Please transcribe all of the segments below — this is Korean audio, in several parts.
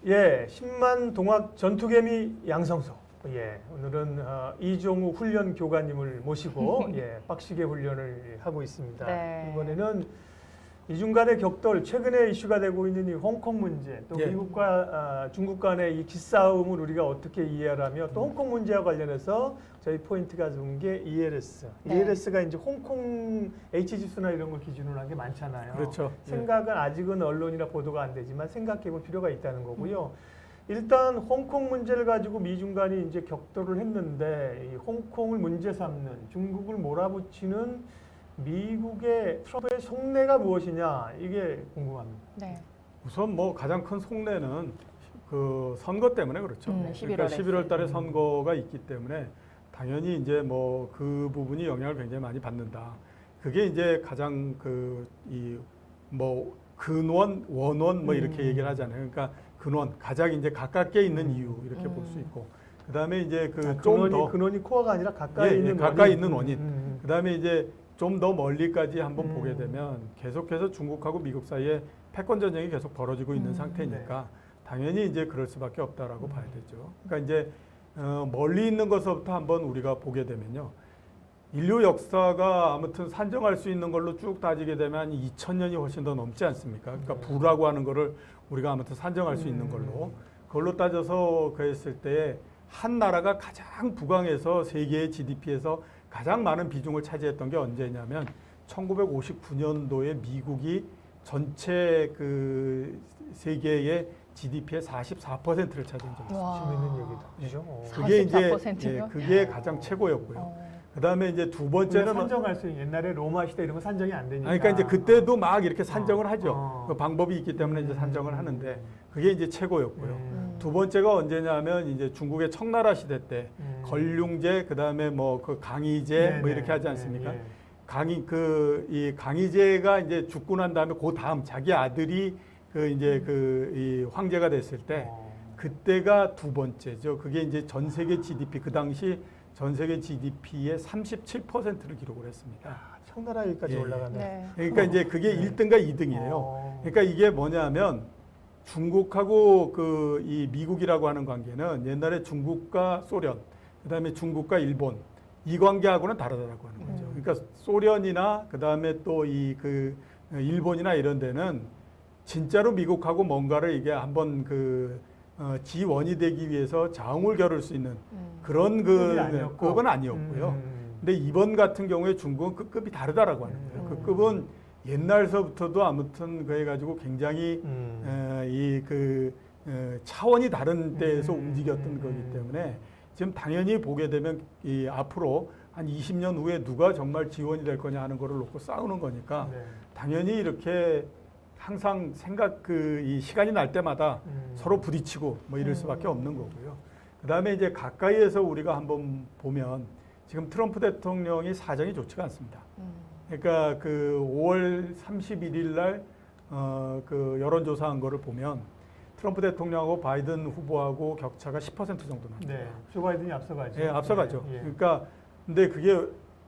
예, 10만 동학 전투개미 양성소. 예, 오늘은 이종우 훈련 교관님을 모시고 예, 빡시게 훈련을 하고 있습니다. 네. 이번에는 이중 간의 격돌, 최근에 이슈가 되고 있는 이 홍콩 문제, 또 예. 미국과 중국 간의 이 기싸움을 우리가 어떻게 이해하라며 또 홍콩 문제와 관련해서 저희 포인트가 좋은 게 ELS. 네. ELS가 이제 홍콩 H지수나 이런 걸 기준으로 한 게 많잖아요. 그렇죠. 생각은 아직은 언론이나 보도가 안 되지만 생각해 볼 필요가 있다는 거고요. 일단 홍콩 문제를 가지고 미중 간이 이제 격돌을 했는데 이 홍콩을 문제 삼는 중국을 몰아붙이는 미국의 트럼프의 속내가 무엇이냐 이게 궁금합니다. 네. 우선 뭐 가장 큰 속내는 그 선거 때문에 그렇죠. 11월에 그러니까 11월 달에 선거가 있기 때문에 당연히 이제 뭐 그 부분이 영향을 굉장히 많이 받는다. 그게 이제 가장 그 이 뭐 근원, 원원 뭐 이렇게 얘기를 하잖아요. 그러니까 근원 가장 이제 가깝게 있는 이유 이렇게 볼 수 있고 그다음에 이제 그 좀 더 근원이 코어가 아니라 가까이 있는 가까이 원인. 있는 원인. 그다음에 이제 좀 더 멀리까지 한번 보게 되면 계속해서 중국하고 미국 사이에 패권 전쟁이 계속 벌어지고 있는 상태니까 당연히 이제 그럴 수밖에 없다라고 봐야 되죠. 그러니까 이제 멀리 있는 것부터 한번 우리가 보게 되면요. 인류 역사가 아무튼 산정할 수 있는 걸로 쭉 따지게 되면 2000년이 훨씬 더 넘지 않습니까? 그러니까 부라고 하는 거를 우리가 아무튼 산정할 수 있는 걸로 그걸로 따져서 그랬을 때 한 나라가 가장 부강해서 세계의 GDP에서 가장 많은 비중을 차지했던 게 언제냐면 1959년도에 미국이 전체 그 세계의 GDP의 44%를 차지한 적이 있어요. 재밌는 얘기죠. 그게 이제 44%요? 그게 가장 최고였고요. 그다음에 이제 두 번째는 산정할 수 있는 옛날에 로마 시대 이런 거 산정이 안 되니까. 그러니까 이제 그때도 막 이렇게 산정을 하죠. 어. 그 방법이 있기 때문에 이제 산정을 하는데 그게 이제 최고였고요. 두 번째가 언제냐면 이제 중국의 청나라 시대 때 걸륭제 그다음에 뭐 그 강희제 뭐 이렇게 하지 않습니까? 이 강희제가 이제 죽고 난 다음에 그 다음 자기 아들이 그 이제 그 이 황제가 됐을 때 그때가 두 번째죠. 그게 이제 전 세계 GDP 그 당시 전 세계 GDP의 37%를 기록을 했습니다. 청나라까지 예. 올라가네. 네. 그러니까 이제 그게 1등과 2등이에요. 그러니까 이게 뭐냐면 중국하고 그 이 미국이라고 하는 관계는 옛날에 중국과 소련, 그다음에 중국과 일본 이 관계하고는 다르다라고 하는 거죠. 그러니까 소련이나 그다음에 또 이 그 일본이나 이런 데는 진짜로 미국하고 뭔가를 이게 한번 그 지원이 되기 위해서 자웅을 겨룰 수 있는 그런 급은 아니었고요. 근데 이번 같은 경우에 중국은 그 급이 다르다라고 하는 거예요. 그 급은 옛날서부터도 아무튼 그래 가지고 굉장히 이 그 차원이 다른 데에서 움직였던 거기 때문에 지금 당연히 보게 되면 이 앞으로 한 20년 후에 누가 정말 지원이 될 거냐 하는 거를 놓고 싸우는 거니까 당연히 이렇게 항상 이 시간이 날 때마다 서로 부딪히고 뭐 이럴 수밖에 없는 거고요. 그다음에 이제 가까이에서 우리가 한번 보면 지금 트럼프 대통령이 사정이 좋지가 않습니다. 그러니까 그 5월 31일 날 그 여론조사한 거를 보면 트럼프 대통령하고 바이든 후보하고 격차가 10% 정도 납니다. 네, 조 바이든이 앞서가죠. 예, 앞서가죠. 예. 그러니까 근데 그게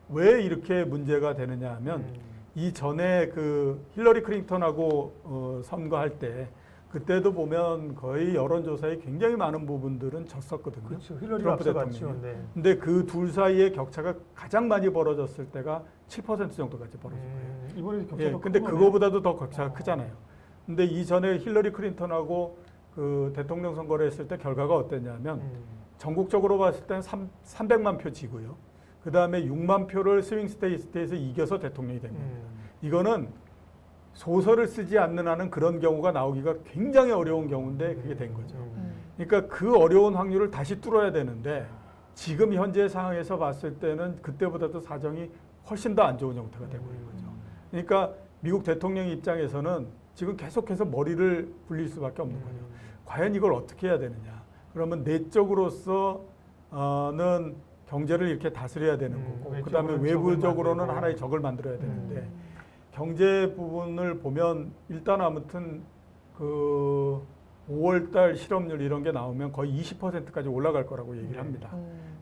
왜 이렇게 문제가 되느냐 하면 이 전에 그 힐러리 클린턴하고 선거할 때 그때도 보면 거의 여론조사에 굉장히 많은 부분들은 졌었거든요. 그렇죠. 힐러리가 트럼프 앞서갔죠. 대통령이. 네. 근데 그 둘 사이의 격차가 가장 많이 벌어졌을 때가 7% 정도까지 벌어진 거예요. 이번에 격차가 예, 근데 그거보다도 더 격차가 크잖아요. 근데 이전에 힐러리 클린턴하고 그 대통령 선거를 했을 때 결과가 어땠냐면 전국적으로 봤을 때는 300만 표 지고요. 그 다음에 6만 표를 스윙 스테이트에서 이겨서 대통령이 된 겁니다. 이거는 소설을 쓰지 않는 한은 그런 경우가 나오기가 굉장히 어려운 경우인데 그게 된 거죠. 그러니까 그 어려운 확률을 다시 뚫어야 되는데 지금 현재 상황에서 봤을 때는 그때보다도 사정이 훨씬 더 안 좋은 형태가 되고 있는 거죠. 그러니까 미국 대통령 입장에서는 지금 계속해서 머리를 굴릴 수밖에 없는 거죠. 과연 이걸 어떻게 해야 되느냐. 그러면 내적으로서는 경제를 이렇게 다스려야 되는 거고 그다음에 외부적으로는 하나의 적을 만들어야 되는데 경제 부분을 보면 일단 아무튼 그 5월달 실업률 이런 게 나오면 거의 20%까지 올라갈 거라고 얘기를 합니다.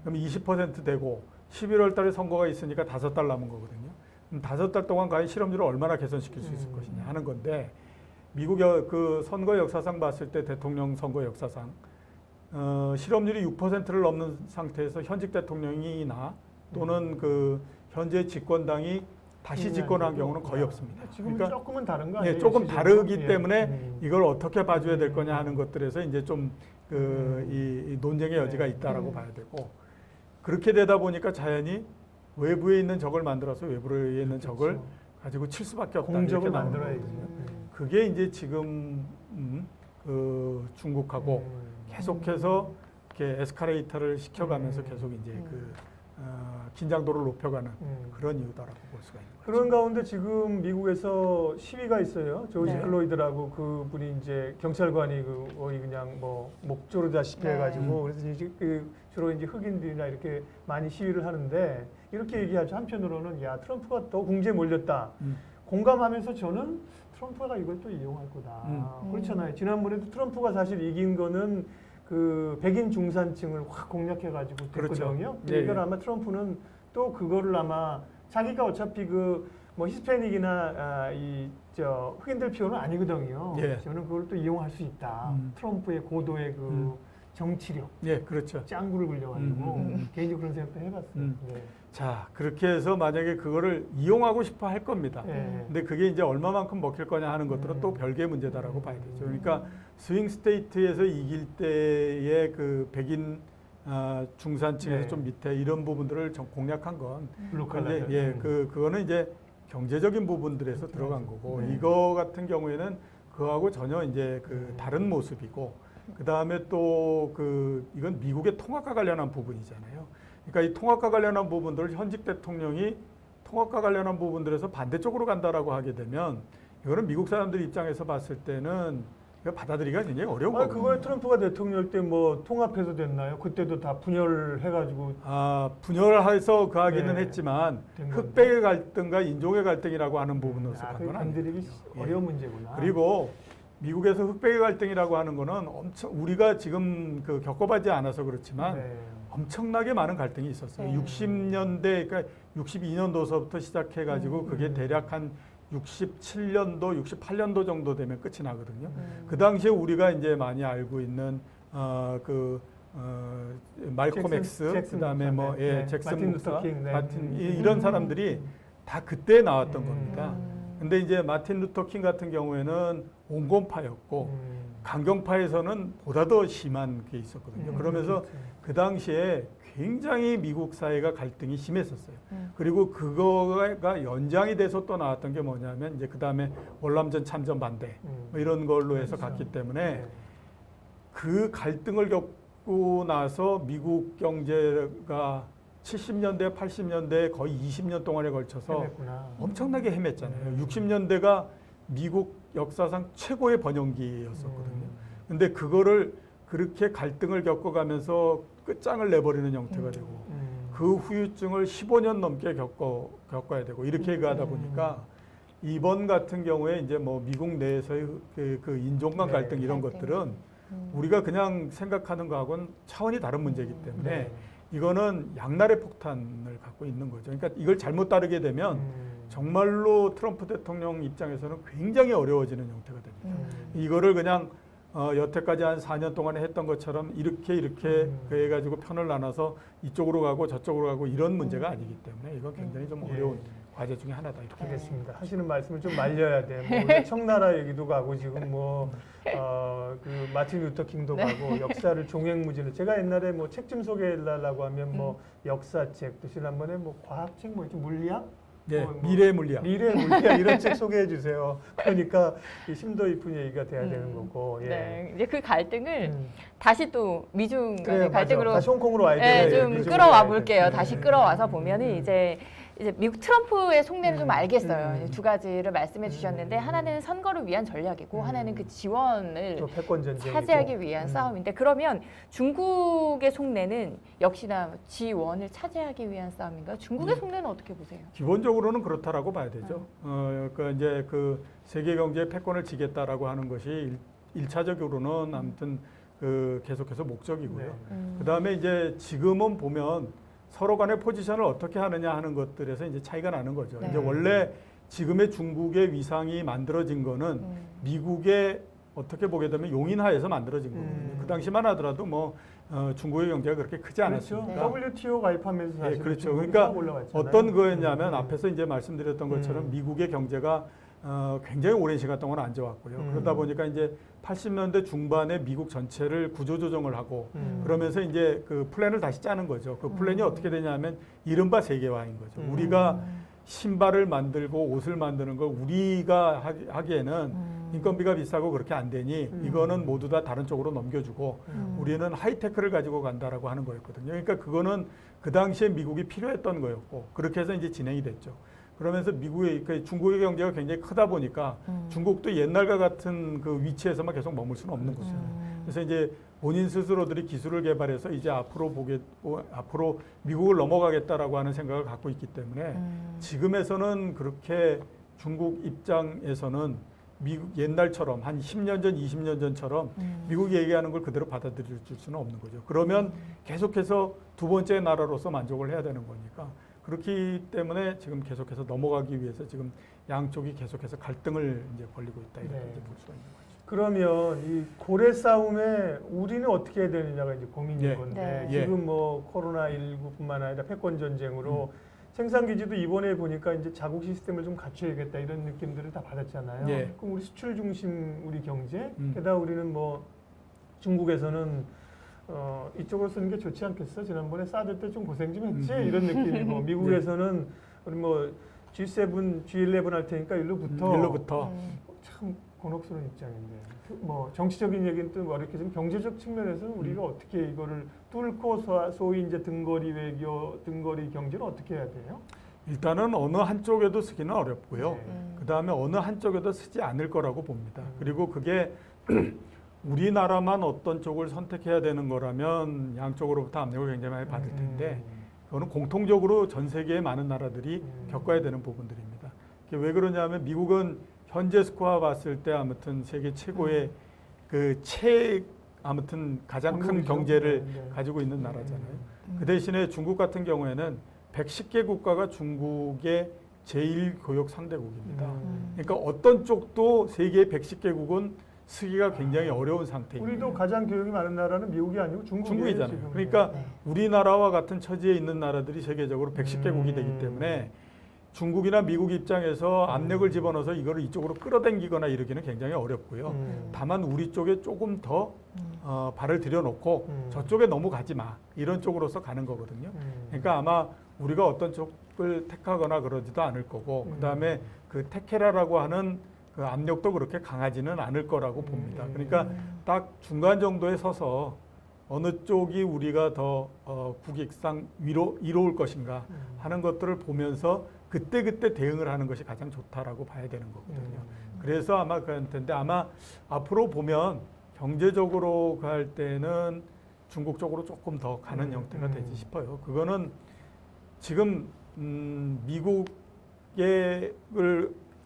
그럼 20% 되고 11월달에 선거가 있으니까 5달 남은 거거든요. 그럼 5달 동안 과연 실업률을 얼마나 개선시킬 수 있을 것이냐 하는 건데 미국 그 선거 역사상 봤을 때 대통령 선거 역사상 실업률이 6%를 넘는 상태에서 현직 대통령이나 또는 그 현재 집권당이 다시 집권한 경우는 거의 없습니다. 지금 조금은 다른 거 아니에요? 조금 다르기 예. 때문에 이걸 어떻게 봐줘야 될 거냐 하는 것들에서 이제 좀 이 논쟁의 여지가 있다라고 봐야 되고, 그렇게 되다 보니까 자연히 외부에 있는 적을 만들어서 외부에 있는 적을 가지고 칠 수밖에 없다. 공적을 이렇게 나오는 만들어야지. 거거든요. 그게 이제 지금 그 중국하고 계속해서 이렇게 에스컬레이터를 시켜가면서 계속 이제 그 긴장도를 높여가는 그런 이유다라고 볼 수가 있는 거죠. 그런 가운데 지금 미국에서 시위가 있어요. 조지 네. 클로이드라고 그분이 이제 경찰관이 거의 그냥 뭐 목조르다시피 네. 해가지고 그래서 이제 주로 이제 흑인들이나 이렇게 많이 시위를 하는데 이렇게 얘기하죠. 한편으로는 야 트럼프가 더 궁지에 몰렸다. 공감하면서 저는 트럼프가 이걸 또 이용할 거다. 그렇잖아요. 지난번에도 트럼프가 사실 이긴 거는 그 백인 중산층을 확 공략해가지고 됐거든요. 그렇죠. 이걸 아마 트럼프는 또 그거를 아마 자기가 어차피 그 뭐 히스패닉이나 저 흑인들 표는 아니거든요. 예. 저는 그걸 또 이용할 수 있다. 트럼프의 고도의 그 정치력, 예, 그렇죠. 짱구를 굴려가지고 개인적으로 그런 생각도 해봤어요. 네. 자, 그렇게 해서 만약에 그거를 이용하고 싶어 할 겁니다. 네. 근데 그게 이제 얼마만큼 먹힐 거냐 하는 것들은 또 별개의 문제다라고 봐야 되죠. 그러니까 스윙 스테이트에서 이길 때의 그 백인 중산층에서 네. 좀 밑에 이런 부분들을 좀 공략한 건 블루칼라. 이제 그거는 이제 경제적인 부분들에서 들어간 거고, 이거 같은 경우에는 그거하고 전혀 이제 그 다른 모습이고, 그 다음에 또 이건 미국의 통합과 관련한 부분이잖아요. 그러니까 이 통합과 관련한 부분들을 현직 대통령이 통합과 관련한 부분들에서 반대쪽으로 간다라고 하게 되면 이거는 미국 사람들 입장에서 봤을 때는 이거 받아들이기가 굉장히 어려운 거거든요. 그거에 트럼프가 대통령 때 뭐 통합해서 됐나요? 그때도 다 분열해가지고 분열해서 그 하기는 네. 했지만 된 흑백의 갈등과 인종의 갈등이라고 하는 부분으로서 간 그게 건 아니에요. 건드리기 어려운 문제구나. 그리고 미국에서 흑백의 갈등이라고 하는 거는 엄청 우리가 지금 겪어보지 않아서 그렇지만 네. 엄청나게 많은 갈등이 있었어요. 네. 60년대, 그러니까 62년도서부터 시작해가지고 그게 대략 한 67년도, 68년도 정도 되면 끝이 나거든요. 그 당시에 우리가 이제 많이 알고 있는 말콤 엑스, 그다음에 뭐 잭슨 마틴 목사, 루터 킹, 네. 이런 사람들이 다 그때 나왔던 겁니다. 근데 이제 마틴 루터 킹 같은 경우에는 온건파였고 강경파에서는 보다 더 심한 게 있었거든요. 그러면서 그 당시에 굉장히 미국 사회가 갈등이 심했었어요. 그리고 그거가 연장이 돼서 또 나왔던 게 뭐냐면 이제 그 다음에 월남전 참전 반대 뭐 이런 걸로 해서 갔기 때문에 그 갈등을 겪고 나서 미국 경제가 70년대, 80년대 거의 20년 동안에 걸쳐서 헤맸구나. 엄청나게 헤맸잖아요. 60년대가 미국 역사상 최고의 번영기였었거든요. 근데 그거를 그렇게 갈등을 겪어가면서 끝장을 내버리는 형태가 되고 그 후유증을 15년 넘게 겪어야 되고 이렇게 가다 보니까 이번 같은 경우에 이제 뭐 미국 내에서의 그 인종 간 네. 갈등 이런 갈등. 것들은 우리가 그냥 생각하는 거하고는 차원이 다른 문제이기 때문에 네. 이거는 양날의 폭탄을 갖고 있는 거죠. 그러니까 이걸 잘못 따르게 되면 정말로 트럼프 대통령 입장에서는 굉장히 어려워지는 형태가 됩니다. 이거를 그냥 여태까지 한 4년 동안에 했던 것처럼 이렇게 해가지고 편을 나눠서 이쪽으로 가고 저쪽으로 가고 이런 문제가 아니기 때문에 이건 굉장히 좀 어려운 과제 중에 하나다 이렇게. 알겠습니다. 하시는 말씀을 좀 말려야 돼. 뭐 우리 청나라 얘기도 가고 지금 그 마틴 루터 킹도 가고 역사를 종횡무진을 제가 옛날에 뭐 책 좀 소개해달라고 하면 뭐 역사책 또 지난번에 뭐 과학책 뭐 이렇게 물리학 네, 뭐 미래 물리학. 미래 물리학 이런 책 소개해 주세요. 그러니까 이 심도 깊은 얘기가 돼야 되는 거고. 예. 네, 이제 그 갈등을 다시 또 미중 간의 그래요, 갈등으로 맞아. 다시 홍콩으로 와야 네, 돼요. 좀 미중으로 끌어와 와야 돼. 볼게요. 다시 끌어와서 보면은 이제 미국 트럼프의 속내를 좀 알겠어요. 이제 두 가지를 말씀해 주셨는데 하나는 선거를 위한 전략이고 하나는 그 지원을 또 패권 전쟁이고. 차지하기 위한 싸움인데 그러면 중국의 속내는 역시나 지원을 차지하기 위한 싸움인가요? 중국의 속내는 어떻게 보세요? 기본적으로는 그렇다라고 봐야 되죠. 그러니까 이제 그 세계 경제의 패권을 지겠다라고 하는 것이 일차적으로는 아무튼 계속해서 목적이고요. 그 다음에 이제 지금은 보면 서로 간의 포지션을 어떻게 하느냐 하는 것들에서 이제 차이가 나는 거죠. 네. 이제 원래 지금의 중국의 위상이 만들어진 거는 미국의 어떻게 보게 되면 용인하에서 만들어진 거거든요. 그 당시만 하더라도 뭐 중국의 경제가 그렇게 크지 그렇죠. 않았습니다. WTO 가입하면서 사실 그렇죠. 중국이 그러니까 막 올라왔잖아요. 어떤 거였냐면 앞에서 이제 말씀드렸던 것처럼 음. 미국의 경제가 굉장히 오랜 시간 동안 안 좋았고요. 그러다 보니까 이제 80년대 중반에 미국 전체를 구조조정을 하고 그러면서 이제 그 플랜을 다시 짜는 거죠. 그 플랜이 어떻게 되냐면 이른바 세계화인 거죠. 우리가 신발을 만들고 옷을 만드는 걸 우리가 하기에는 인건비가 비싸고 그렇게 안 되니 이거는 모두 다 다른 쪽으로 넘겨주고 우리는 하이테크를 가지고 간다라고 하는 거였거든요. 그러니까 그거는 그 당시에 미국이 필요했던 거였고 그렇게 해서 이제 진행이 됐죠. 그러면서 중국의 경제가 굉장히 크다 보니까 중국도 옛날과 같은 그 위치에서만 계속 머물 수는 없는 거죠. 그래서 이제 본인 스스로들이 기술을 개발해서 이제 앞으로 미국을 넘어가겠다라고 하는 생각을 갖고 있기 때문에 지금에서는 그렇게 중국 입장에서는 미국 옛날처럼 한 10년 전, 20년 전처럼 미국이 얘기하는 걸 그대로 받아들일 수는 없는 거죠. 그러면 계속해서 두 번째 나라로서 만족을 해야 되는 거니까 그렇기 때문에 지금 계속해서 넘어가기 위해서 지금 양쪽이 계속해서 갈등을 이제 벌이고 있다 이렇게 네. 이제 볼 수가 있는 거죠. 그러면 이 고래 싸움에 우리는 어떻게 해야 되느냐가 이제 고민인 예. 건데 네. 지금 뭐 코로나19뿐만 아니라 패권 전쟁으로 생산 기지도 이번에 보니까 이제 자국 시스템을 좀 갖춰야겠다 이런 느낌들을 다 받았잖아요. 예. 그럼 우리 수출 중심 우리 경제, 음. 게다가 우리는 뭐 중국에서는 이쪽으로 쓰는 게 좋지 않겠어? 지난번에 사드 때 좀 고생 좀 했지? 이런 느낌이고 미국에서는 우리 뭐 G7, G11 할 테니까 일로부터 참 곤혹스러운 입장인데 뭐 정치적인 얘기는 또 어렵겠지만 경제적 측면에서 우리가 어떻게 이거를 뚫고 소위 이제 등거리 외교, 등거리 경제를 어떻게 해야 돼요? 일단은 어느 한쪽에도 쓰기는 어렵고요. 네. 그 다음에 어느 한쪽에도 쓰지 않을 거라고 봅니다. 그리고 그게 우리나라만 어떤 쪽을 선택해야 되는 거라면 양쪽으로부터 압력을 굉장히 많이 받을 텐데 그거는 공통적으로 전 세계의 많은 나라들이 겪어야 되는 부분들입니다. 그게 왜 그러냐면 미국은 현재 스코어 봤을 때 아무튼 세계 최고의 아무튼 가장 큰 강국이죠. 경제를 네. 가지고 있는 나라잖아요. 그 대신에 중국 같은 경우에는 110개 국가가 중국의 제1교역 상대국입니다. 그러니까 어떤 쪽도 세계 110개국은 쓰기가 굉장히 어려운 상태입니다. 우리도 가장 교육이 많은 나라는 미국이 아니고 중국이잖아요. 지금. 그러니까 네. 우리나라와 같은 처지에 있는 나라들이 세계적으로 110개국이 되기 때문에 중국이나 미국 입장에서 압력을 집어넣어서 이거를 이쪽으로 끌어당기거나 이러기는 굉장히 어렵고요. 다만 우리 쪽에 조금 더 발을 들여놓고 저쪽에 넘어가지 마 이런 쪽으로서 가는 거거든요. 그러니까 아마 우리가 어떤 쪽을 택하거나 그러지도 않을 거고 그다음에 그 택해라라고 하는 그 압력도 그렇게 강하지는 않을 거라고 봅니다. 그러니까 딱 중간 정도에 서서 어느 쪽이 우리가 더 국익상 이로울 것인가 하는 것들을 보면서 그때 대응을 하는 것이 가장 좋다라고 봐야 되는 거거든요. 그래서 아마 그럴 텐데 아마 앞으로 보면 경제적으로 갈 때는 중국 쪽으로 조금 더 가는 형태가 되지 싶어요. 그거는 지금 미국을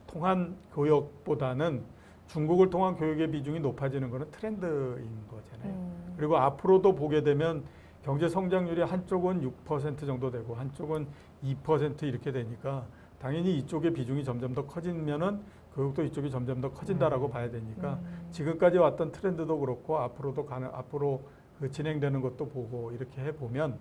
통한 교역보다는 중국을 통한 교육의 비중이 높아지는 것은 트렌드인 거잖아요. 그리고 앞으로도 보게 되면 경제 성장률이 한쪽은 6% 정도 되고 한쪽은 2% 이렇게 되니까 당연히 이쪽의 비중이 점점 더 커지면은 교육도 이쪽이 점점 더 커진다라고 봐야 되니까 지금까지 왔던 트렌드도 그렇고 앞으로 그 진행되는 것도 보고 이렇게 해 보면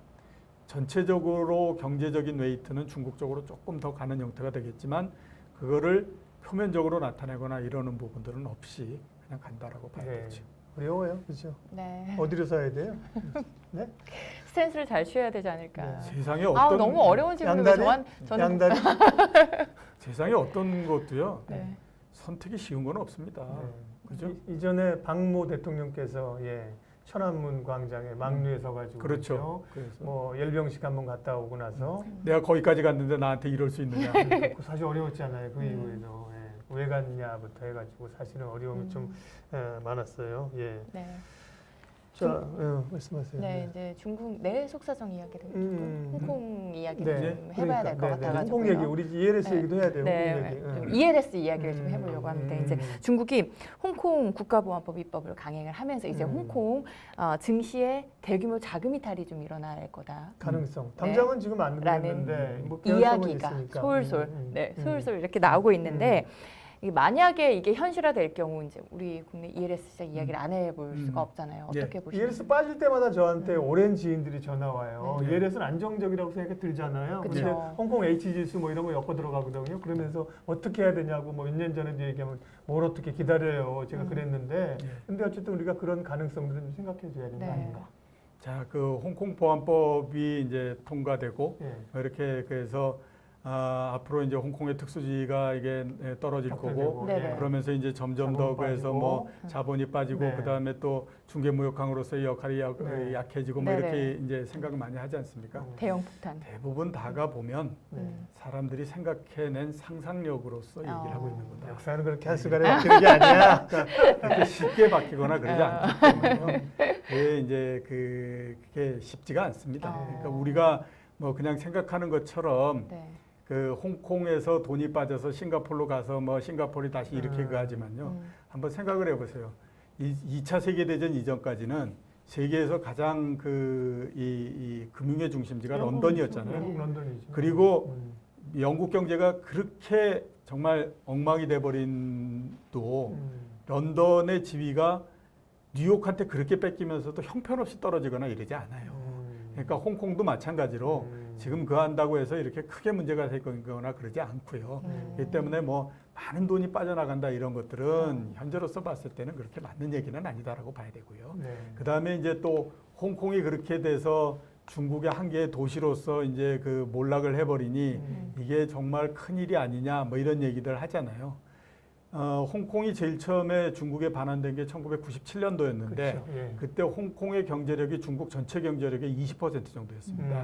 전체적으로 경제적인 웨이트는 중국 쪽으로 조금 더 가는 형태가 되겠지만 그거를 표면적으로 나타내거나 이러는 부분들은 없이 그냥 간다라고 봐야 네. 되죠. 어려워요, 그렇죠? 네. 어디로 사야 돼요? 네? 스탠스를 잘 취해야 되지 않을까. 네. 세상에 아 어떤 너무 어려운 질문을 양다리? 저는 양다리? 세상에 어떤 것도요 네. 선택이 쉬운 건 없습니다. 그죠? 이전에 박모 대통령께서 천안문 광장에 막류에 서가지고 그렇죠. 그래서 뭐 열병식 한번 갔다 오고 나서 내가 거기까지 갔는데 나한테 이럴 수 있느냐. 그 사실 어려웠잖아요. 그 이후에도 왜 갔냐부터 해가지고 사실은 어려움이 좀 많았어요. 예. 네. 자, 말씀하세요. 네, 이제 중국 내 속사정 이야기를 조금 홍콩 이야기를 네. 좀 해봐야 될 것 네, 같아가지고요. 홍콩 얘기, 우리 ELS 네. 얘기도 해야 돼요. 네, 홍콩 얘기. 좀 ELS 이야기를 좀 해보려고 합니다. 이제 중국이 홍콩 국가보안법 입법을 강행을 하면서 이제 홍콩 증시에 대규모 자금 이탈이 좀 일어날 거다. 가능성. 당장은 지금 안 라는 되는데 뭐 개연성은 이야기가 있으니까. 솔솔, 솔솔 이렇게 나오고 있는데. 만약에 이게 현실화될 경우 이제 우리 국내 ELS 시장 이야기를 안 해볼 수가 없잖아요. 어떻게 보시나요? ELS 빠질 때마다 저한테 오랜 지인들이 전화 와요. 네. ELS는 안정적이라고 생각이 들잖아요. 그쵸. 근데 홍콩 H 지수 뭐 이런 거 엮어 들어가거든요. 그러면서 어떻게 해야 되냐고 뭐 몇 년 전에도 얘기하면 뭘 어떻게 기다려요. 제가 그랬는데 근데 어쨌든 우리가 그런 가능성들은 좀 생각해 줘야 되는 거 아닌가. 자, 그 홍콩 보안법이 이제 통과되고 예. 이렇게 그래서 앞으로 이제 홍콩의 특수지가 이게 떨어질 거고 네네. 그러면서 이제 점점 자본 더 그래서 빠지고. 뭐 자본이 빠지고 네. 그다음에 또 중개무역항으로서의 역할이 네. 약해지고 뭐 네네. 이렇게 이제 생각을 많이 하지 않습니까? 대형 폭탄. 대부분 다가 보면 사람들이 생각해낸 상상력으로서 얘기를 하고 있는 거다. 역사는 그렇게 한순간에 바뀌는 게 아니야. 그렇게 쉽게 바뀌거나 그러지 않기 때문에요. 그게 이제 그게 쉽지가 않습니다. 그러니까 우리가 뭐 그냥 생각하는 것처럼 네. 그 홍콩에서 돈이 빠져서 싱가포르로 가서 뭐 싱가포르이 다시 이렇게 가지만요. 한번 생각을 해보세요. 2차 세계대전 이전까지는 세계에서 가장 이 금융의 중심지가 런던이었잖아요. 영국 런던이죠. 그리고 영국 경제가 그렇게 정말 엉망이 돼버린 또 런던의 지위가 뉴욕한테 그렇게 뺏기면서도 형편없이 떨어지거나 이러지 않아요. 그러니까 홍콩도 마찬가지로 지금 그 한다고 해서 이렇게 크게 문제가 생기거나 그러지 않고요. 그렇기 때문에 뭐 많은 돈이 빠져나간다 이런 것들은 현재로서 봤을 때는 그렇게 맞는 얘기는 아니다라고 봐야 되고요. 그 다음에 이제 또 홍콩이 그렇게 돼서 중국의 한 개의 도시로서 이제 그 몰락을 해버리니 이게 정말 큰 일이 아니냐 뭐 이런 얘기들 하잖아요. 홍콩이 제일 처음에 중국에 반환된 게 1997년도였는데 그렇죠. 예. 그때 홍콩의 경제력이 중국 전체 경제력의 20% 정도였습니다.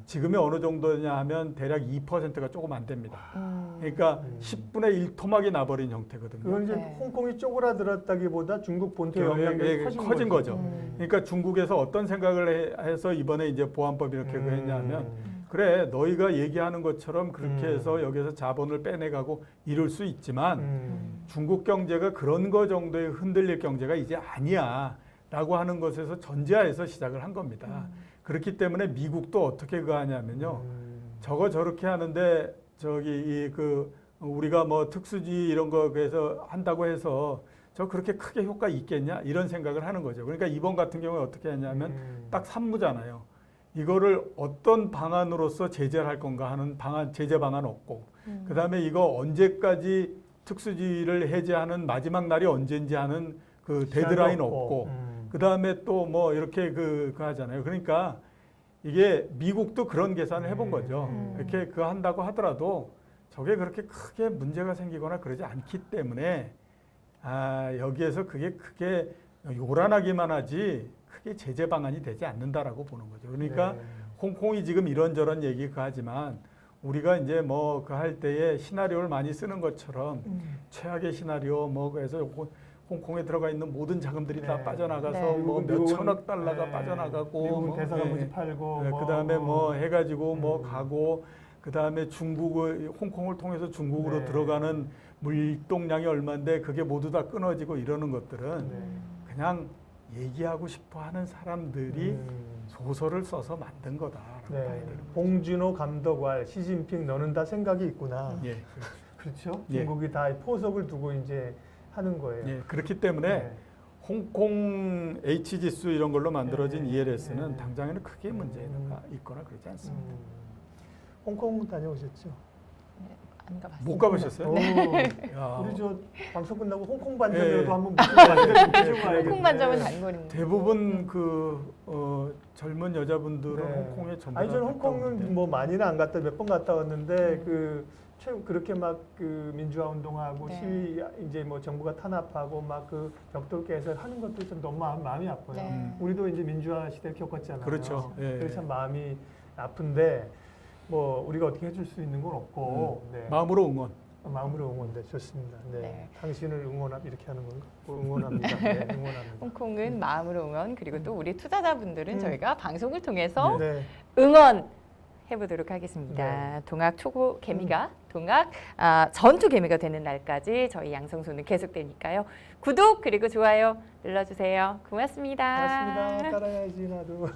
지금이 어느 정도냐 하면 대략 2%가 조금 안 됩니다. 그러니까 10분의 1 토막이 나버린 형태거든요. 그건 이제 네. 홍콩이 쪼그라들었다기보다 중국 본토의 영향력이 커진 거죠. 그러니까 중국에서 어떤 생각을 해서 이번에 이제 보안법 이렇게 했냐면 그래 너희가 얘기하는 것처럼 그렇게 해서 여기서 자본을 빼내가고 이럴 수 있지만 중국 경제가 그런 거 정도의 흔들릴 경제가 이제 아니야 라고 하는 것에서 전제하에서 시작을 한 겁니다. 그렇기 때문에 미국도 어떻게 그거 하냐면요. 저렇게 하는데 저기 우리가 뭐 특수지 이런 거 그래서 한다고 해서 저 그렇게 크게 효과 있겠냐 이런 생각을 하는 거죠. 그러니까 이번 같은 경우에 어떻게 했냐면 딱 산무잖아요. 이거를 어떤 방안으로서 제재를 할 건가 하는 제재 방안 없고 그다음에 이거 언제까지 특수지를 해제하는 마지막 날이 언제인지 하는 그 데드라인 없고 그다음에 또 뭐 이렇게 그 하잖아요. 그러니까 이게 미국도 그런 계산을 해본 거죠. 이렇게 그 한다고 하더라도 저게 그렇게 크게 문제가 생기거나 그러지 않기 때문에 여기에서 그게 크게 요란하기만 하지 크게 제재 방안이 되지 않는다라고 보는 거죠. 그러니까 홍콩이 지금 이런저런 얘기 하지만 우리가 이제 뭐 그 할 때에 시나리오를 많이 쓰는 것처럼 최악의 시나리오 뭐 그래서 홍콩에 들어가 있는 모든 자금들이 다 빠져나가서 뭐 몇 천억 달러가 빠져나가고 미국은 대사관부지 팔고 그다음에 뭐 해가지고 뭐 가고 그다음에 홍콩을 통해서 중국으로 들어가는 물동량이 얼마인데 그게 모두 다 끊어지고 이러는 것들은 그냥 얘기하고 싶어하는 사람들이 소설을 써서 만든 거다라고 봐야 되는 거죠. 봉준호 감독과 시진핑 너는 다 생각이 있구나. 예, 그렇죠. 예. 중국이 다 포석을 두고 이제 하는 거예요. 예, 그렇기 때문에 홍콩 H 지수 이런 걸로 만들어진 ELS는 당장에는 크게 문제가 있거나 그러지 않습니다. 홍콩 다녀오셨죠? 안 가봤어요. 못 가보셨어요? 야. 우리 저 방송 끝나고 홍콩 반점이라도 예. 한번 묵혀봐야겠네. 홍콩 반점은 단골입니다. 대부분 젊은 여자분들은 홍콩에 전부 아니 저는 다 갔다 오는데. 홍콩은 뭐 많이는 안 갔다 몇 번 갔다 왔는데 그렇게 막 민주화 운동하고 시위 이제 뭐 정부가 탄압하고 막 벽돌 깨서 하는 것도 좀 너무 마음이 아파요. 우리도 이제 민주화 시대를 겪었잖아요. 그렇죠. 예. 그래서 참 마음이 아픈데 뭐 우리가 어떻게 해줄 수 있는 건 없고 마음으로 응원. 마음으로 응원돼 좋습니다. 네. 네. 당신을 이렇게 하는 건가? 응원합니다. 네, 응원합니다. 홍콩은 마음으로 응원 그리고 또 우리 투자자분들은 저희가 방송을 통해서 네. 응원 해보도록 하겠습니다. 동학 초고 개미가 동학 전투 개미가 되는 날까지 저희 양성소는 계속되니까요. 구독 그리고 좋아요 눌러주세요. 고맙습니다. 고맙습니다. 따라야지 나도.